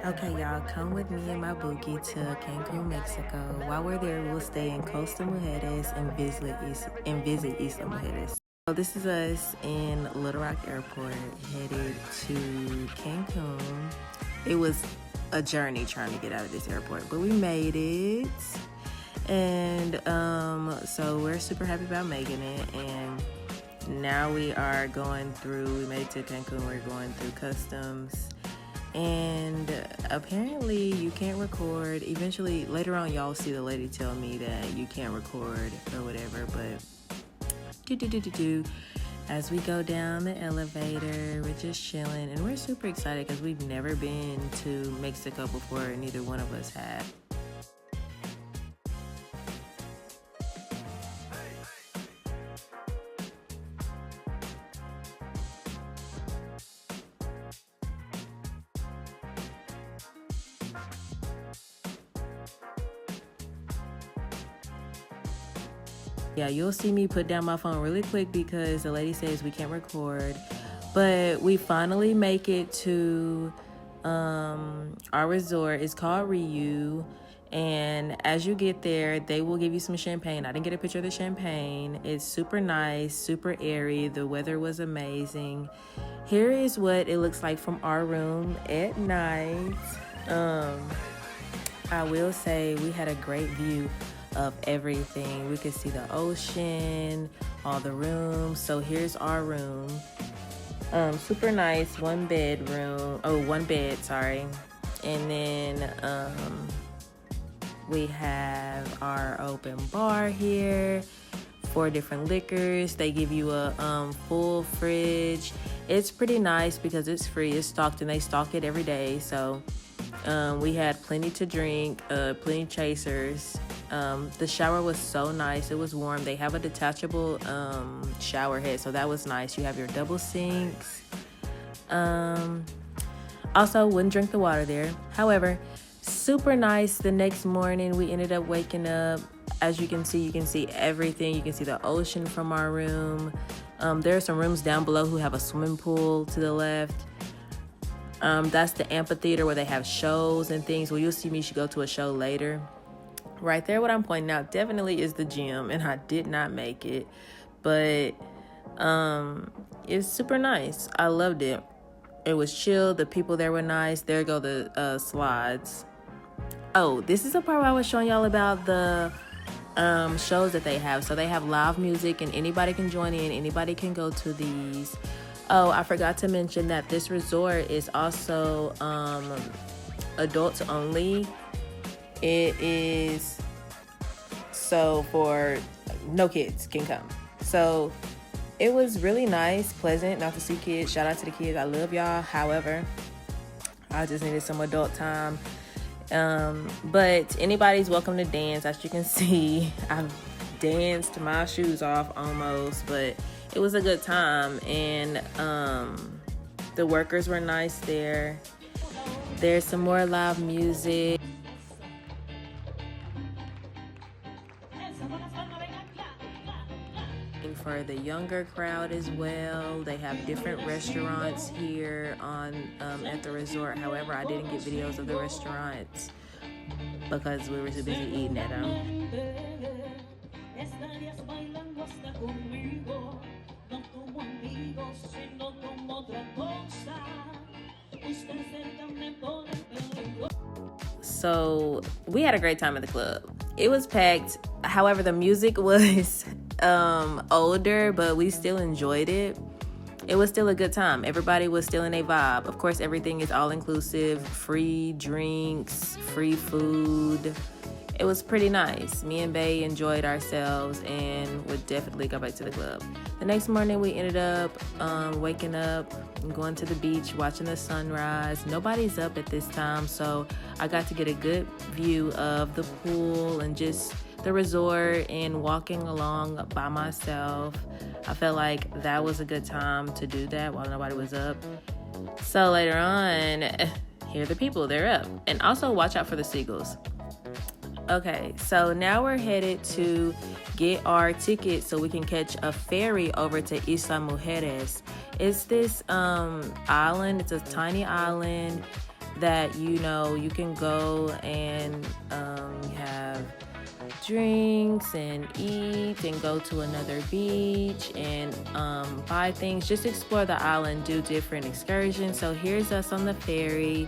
Okay, y'all, come with me and my boogie to Cancun, Mexico. While we're there, we'll stay in Costa Mujeres and visit Isla Mujeres. So this is us in Little Rock Airport, headed to Cancun. It was a journey trying to get out of this airport, but we made it. And so we're super happy about making it. And now we are going through, we made it to Cancun, we're going through customs. And apparently you can't record. Eventually, later on, y'all see the lady tell me that you can't record or whatever. But as we go down the elevator, we're just chilling, and we're super excited because we've never been to Mexico before. Neither one of us have. Yeah, you'll see me put down my phone really quick because the lady says we can't record. But we finally make it to our resort. It's called RIU. And as you get there, they will give you some champagne. I didn't get a picture of the champagne. It's super nice, super airy. The weather was amazing. Here is what it looks like from our room at night. I will say we had a great view of everything. We could see the ocean, all the rooms. So here's our room. Super nice, one bed, sorry. And then we have our open bar here, 4 different liquors. They give you a full fridge. It's pretty nice because it's free. It's stocked, and they stock it every day. So we had plenty to drink, plenty of chasers. The shower was so nice. It was warm. They have a detachable shower head, so that was nice. You have your double sinks. Also, wouldn't drink the water there. However, super nice. The next morning, we ended up waking up. As you can see everything. You can see the ocean from our room. There are some rooms down below who have a swimming pool to the left. That's the amphitheater where they have shows and things. Well, you'll see me should go to a show later. Right there, what I'm pointing out definitely is the gym, and I did not make it, but it's super nice. I loved it. It was chill. The people there were nice. There go the slides. Oh, this is the part where I was showing y'all about the shows that they have. So they have live music, and anybody can join in. Anybody can go to these. Oh, I forgot to mention that this resort is also adults only. It is so for no kids can come. So it was really nice, pleasant, not to see kids. Shout out to the kids. I love y'all. However, I just needed some adult time. But anybody's welcome to dance. As you can see, I've danced my shoes off almost, but it was a good time. And the workers were nice there. There's some more live music. For the younger crowd as well. They have different restaurants here on at the resort. However, I didn't get videos of the restaurants because we were too busy eating at them. So we had a great time at the club. It was packed. However, the music was older, but we still enjoyed it. It was still a good time. Everybody was still in a vibe. Of course, everything is all inclusive, free drinks, free food. It was pretty nice. Me and Bae enjoyed ourselves and would definitely go back to the club. The next morning, we ended up waking up and going to the beach, watching the sunrise. Nobody's up at this time, so I got to get a good view of the pool and just the resort and walking along by myself. I felt like that was a good time to do that while nobody was up. So later on, here are the people, they're up. And also watch out for the seagulls. Okay, so now we're headed to get our ticket so we can catch a ferry over to Isla Mujeres. It's this island. It's a tiny island that you can go and have drinks and eat and go to another beach and buy things, just explore the island, do different excursions. So here's us on the ferry.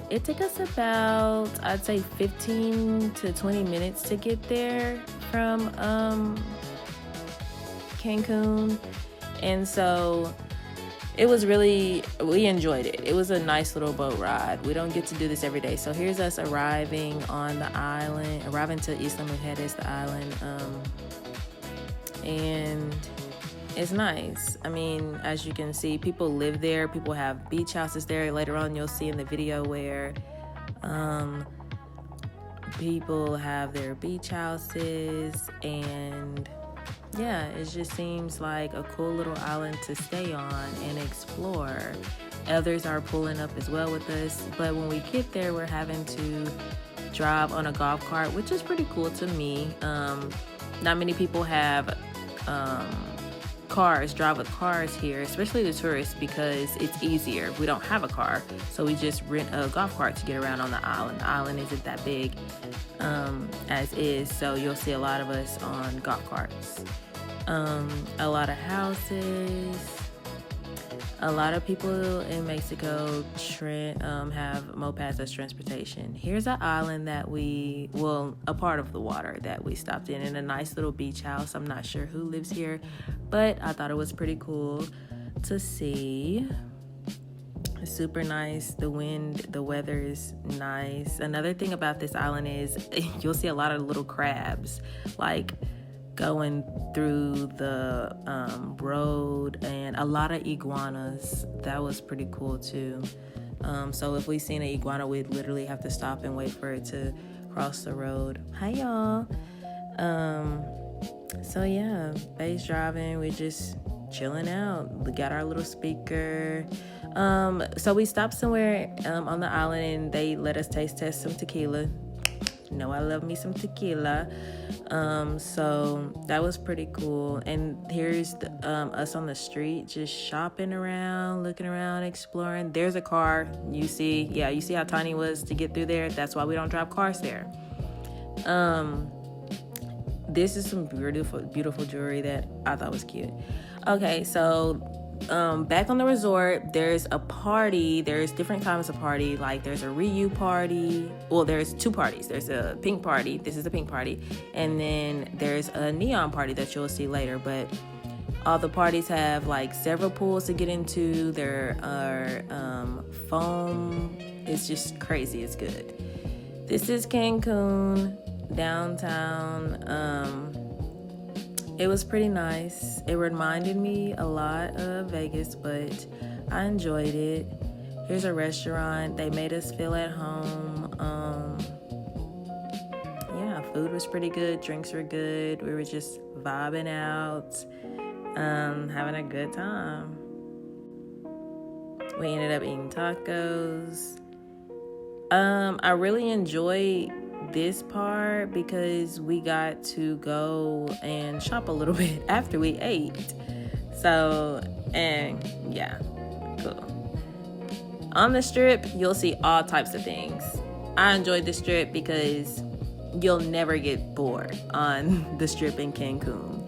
It took us about, I'd say, 15 to 20 minutes to get there from Cancun. And so we enjoyed it. It was a nice little boat ride. We don't get to do this every day. So here's us arriving on the island, arriving to Isla Mujeres, the island. And it's nice. I mean, as you can see, people live there. People have beach houses there. Later on, you'll see in the video where people have their beach houses, and yeah, it just seems like a cool little island to stay on and explore. Others are pulling up as well with us, but when we get there, we're having to drive on a golf cart, which is pretty cool to me. Not many people have drive with cars here, especially the tourists, because it's easier. We don't have a car, so we just rent a golf cart to get around on the island. The island isn't that big as is, so you'll see a lot of us on golf carts. A lot of houses. A lot of people in Mexico have mopeds as transportation. Here's an island that a part of the water that we stopped in a nice little beach house. I'm not sure who lives here, but I thought it was pretty cool to see. It's super nice. The weather is nice. Another thing about this island is you'll see a lot of little crabs, like going through the road, and a lot of iguanas. That was pretty cool too. So if we seen an iguana, we'd literally have to stop and wait for it to cross the road. Hi y'all. So yeah, base driving, we just chilling out. We got our little speaker. So we stopped somewhere on the island, and they let us taste test some tequila. I love me some tequila. So that was pretty cool. And here's us on the street, just shopping around, looking around, exploring. There's a car. You see how tiny it was to get through there? That's why we don't drive cars there. This is some beautiful jewelry that I thought was cute. Okay, so back on the resort, there's a party. There's different kinds of party. Like there's a RIU party. Well, there's two parties. There's a pink party. This is the pink party. And then there's a neon party that you'll see later. But all the parties have like several pools to get into. There are foam. It's just crazy. It's good. This is Cancun, downtown. It was pretty nice. It reminded me a lot of Vegas, but I enjoyed it. Here's a restaurant. They made us feel at home. Food was pretty good. Drinks were good. We were just vibing out, having a good time. We ended up eating tacos. I really enjoyed this part because we got to go and shop a little bit after we ate. So, and yeah, cool. On the strip, you'll see all types of things. I enjoyed the strip because you'll never get bored on the strip in Cancun.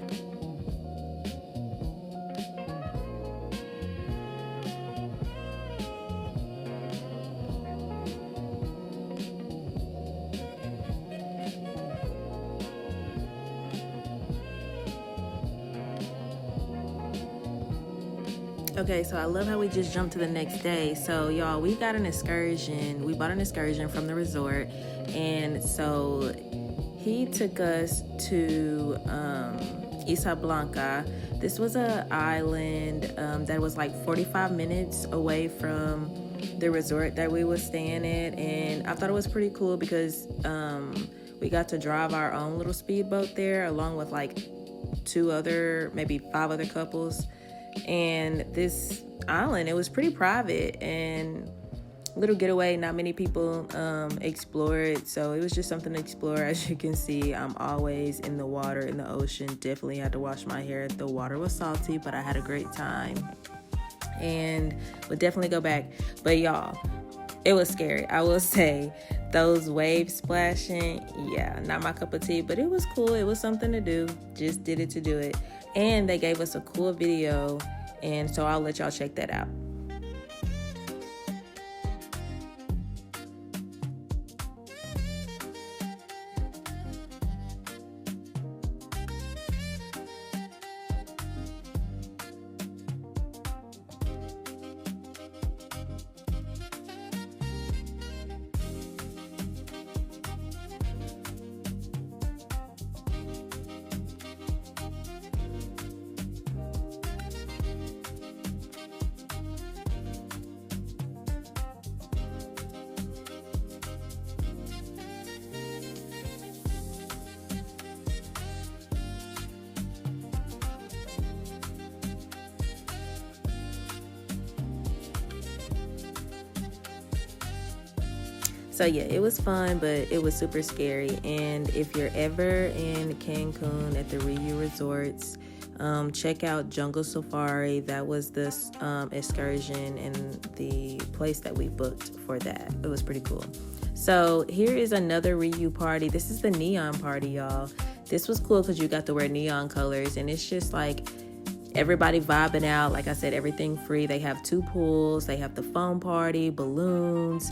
Okay, so I love how we just jumped to the next day. So y'all, we got an excursion. We bought an excursion from the resort, and so he took us to Isla Blanca. This was an island that was like 45 minutes away from the resort that we were staying at, and I thought it was pretty cool because we got to drive our own little speedboat there along with like maybe 5 other couples. And this island, it was pretty private, and little getaway. Not many people explore it, so it was just something to explore. As you can see, I'm always in the water, in the ocean. Definitely had to wash my hair. The water was salty, but I had a great time and would definitely go back. But y'all, it was scary, I will say. Those waves splashing, yeah, not my cup of tea, but it was cool. It was something to do. Just did it to do it. And they gave us a cool video, and so I'll let y'all check that out. So yeah, it was fun, but it was super scary. And if you're ever in Cancun at the RIU resorts, check out Jungle Safari. That was this excursion and the place that we booked for that. It was pretty cool. So here is another RIU party. This is the neon party, y'all. This was cool because you got to wear neon colors, and it's just like everybody vibing out. Like I said, everything free. They have 2 pools. They have the foam party, balloons,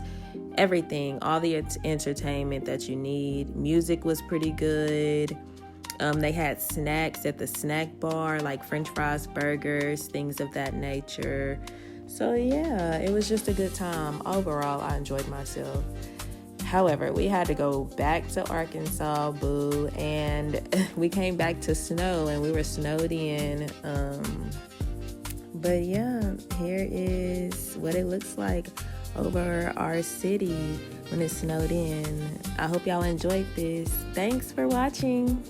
everything, all the entertainment that you need. Music was pretty good. They had snacks at the snack bar, like french fries, burgers, things of that nature. So yeah, it was just a good time. Overall, I enjoyed myself. However, we had to go back to Arkansas, boo, and we came back to snow, and we were snowed in. But yeah, here is what it looks like over our city when it snowed in. I hope y'all enjoyed this. Thanks for watching.